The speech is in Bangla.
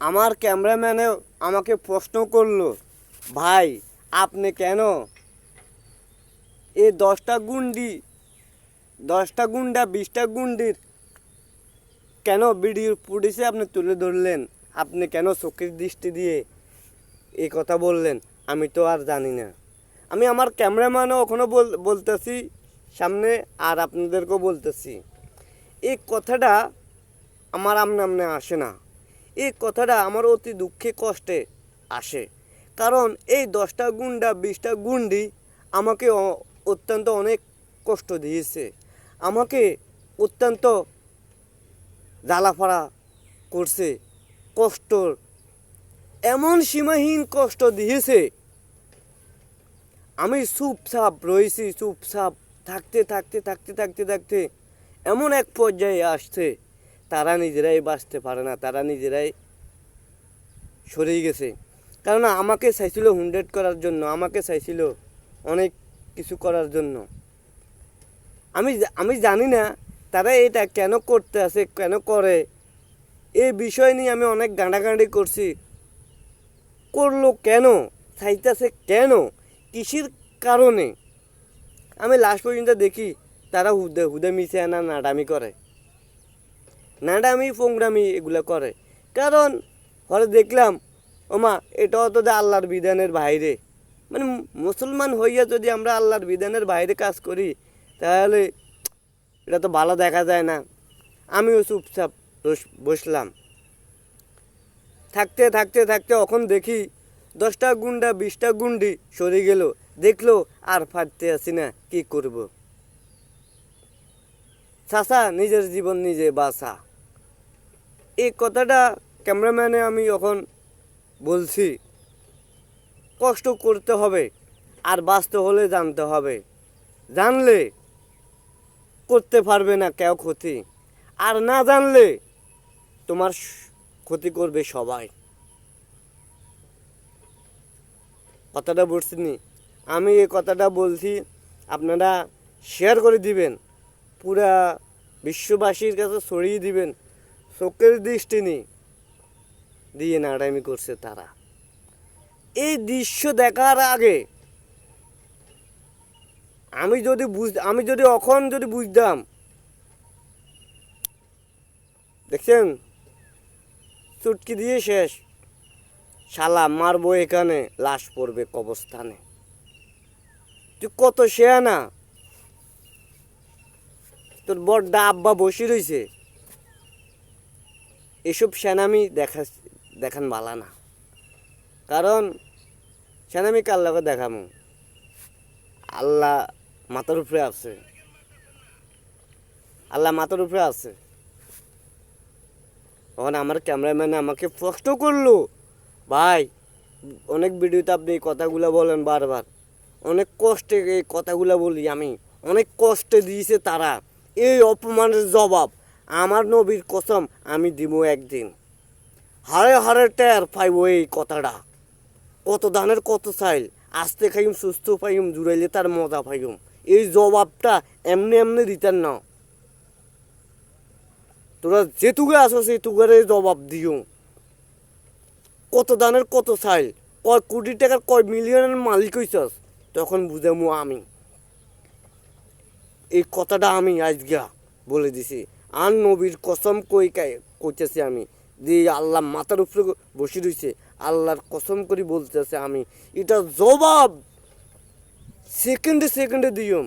আমার ক্যামেরাম্যানেও আমাকে প্রশ্ন করলো, ভাই আপনি কেন এই 10টা গুন্ডা 20টা গুন্ডির কেন ভিডিও ফুটেজে আপনি তুলে ধরলেন, আপনি কেন চোখের দৃষ্টি দিয়ে এই কথা বললেন? আমি তো আর জানি না। আমি আমার ক্যামেরাম্যানও ওখানে বলতেছি সামনে, আর আপনাদেরকেও বলতেছি, এই কথাটা আমার আমনে আসে না। এই কথাটা আমার অতি দুঃখে কষ্টে আসে। কারণ এই 10টা গুন্ডা 20টা গুন্ডি আমাকে অত্যন্ত অনেক কষ্ট দিয়েছে, আমাকে অত্যন্ত জ্বালাফাড়া করছে, কষ্টর এমন সীমাহীন কষ্ট দিয়েছে। আমি চুপচাপ রয়েছি, চুপচাপ থাকতে থাকতে থাকতে থাকতে থাকতে এমন এক পর্যায়ে আসছে, তারা নিজেরাই বাঁচতে পারে না, তারা নিজেরাই সরেই গেছে। কারণ আমাকে চাইছিল 100 করার জন্য, আমাকে চাইছিল অনেক কিছু করার জন্য। আমি আমি জানি না তারা এটা কেন করতে আছে, কেন করে। এই বিষয় নিয়ে আমি অনেক গাঁড়াগাঁড়ি করছি, করলো কেন, চাইতেছে কেন, কিসের কারণে। আমি লাস্ট পর্যন্ত দেখি তারা হুদে হুদে মিশে আনা নাডামি করে, নাডামি ফোংরামি এগুলো করে। কারণ পরে দেখলাম ওমা এটাও তো আল্লাহর বিধানের বাইরে। মানে মুসলমান হইয়া যদি আমরা আল্লাহর বিধানের বাইরে কাজ করি, তাহলে এটা তো ভালো দেখা যায় না। আমিও চুপচাপ বসলাম। থাকতে থাকতে থাকতে এখন দেখি 10টা গুন্ডা 20টা গুন্ডি সরে গেল, দেখলো আর ফাটতে আসি না, কি করব। চাচা নিজের জীবন নিজে বাঁচা, এই কথাটা ক্যামেরাম্যানে আমি এখন বলছি। কষ্ট করতে হবে, আর বাঁচতে হলে জানতে হবে, জানলে করতে পারবে না কেউ ক্ষতি, আর না জানলে তোমার ক্ষতি করবে সবাই। কথাটা বলছিনি, আমি এই কথাটা বলছি, আপনারা শেয়ার করে দিবেন, পুরা বিশ্ববাসীর কাছে ছড়িয়ে দিবেন। চোখের দৃষ্টি নেই দিয়ে নাড়ামি করছে তারা। এই দৃশ্য দেখার আগে আমি যদি এখন যদি বুঝতাম, দেখছেন চুটকি দিয়ে শেষ, শালা মারবো এখানে, লাশ পড়বে কবরস্থানে। তুই কত শেয়া না, তোর বড়দা আব্বা বসে রয়েছে, এসব সেনামি দেখান ভালা না। কারণ সেনামি কার লগে দেখামো, আল্লাহ মাথার উপরে আছে, আল্লাহ মাথার উপরে আছে। তখন আমার ক্যামেরাম্যান আমাকে প্রশ্ন করলো, ভাই অনেক ভিডিওতে আপনি এই কথাগুলো বলেন বারবার, অনেক কষ্টে এই কথাগুলো বলি আমি, অনেক কষ্টে দিয়েছে তারা। এই অপমানের জবাব আমার নবীর কসম আমি দিব একদিন, হারে হারে টের পাইব এই কথাটা। কত দানের কত চাইল, আস্তে খাইম সুস্থ পাইম, জুড়াইলে তার মজা পাইম। এই জবাবটা এমনি এমনি দিতেন না। তোরা যেটুকু আসো সেটুকুরে জবাব দিও। কত দানের কত চাইল, কয় কোটি টাকার কয় মিলিয়নের মালিক হইছস, তখন বুঝামু আমি। এই কথাটা আমি আজগা বলে দিছি, আর নবীর কসম কইতেছি আমি, দিয়ে আল্লাহ মাথার উপরে বসে রয়েছে, আল্লাহর কসম করে বলতেছে আমি, এটা জবাব সেকেন্ডে সেকেন্ডে দিও।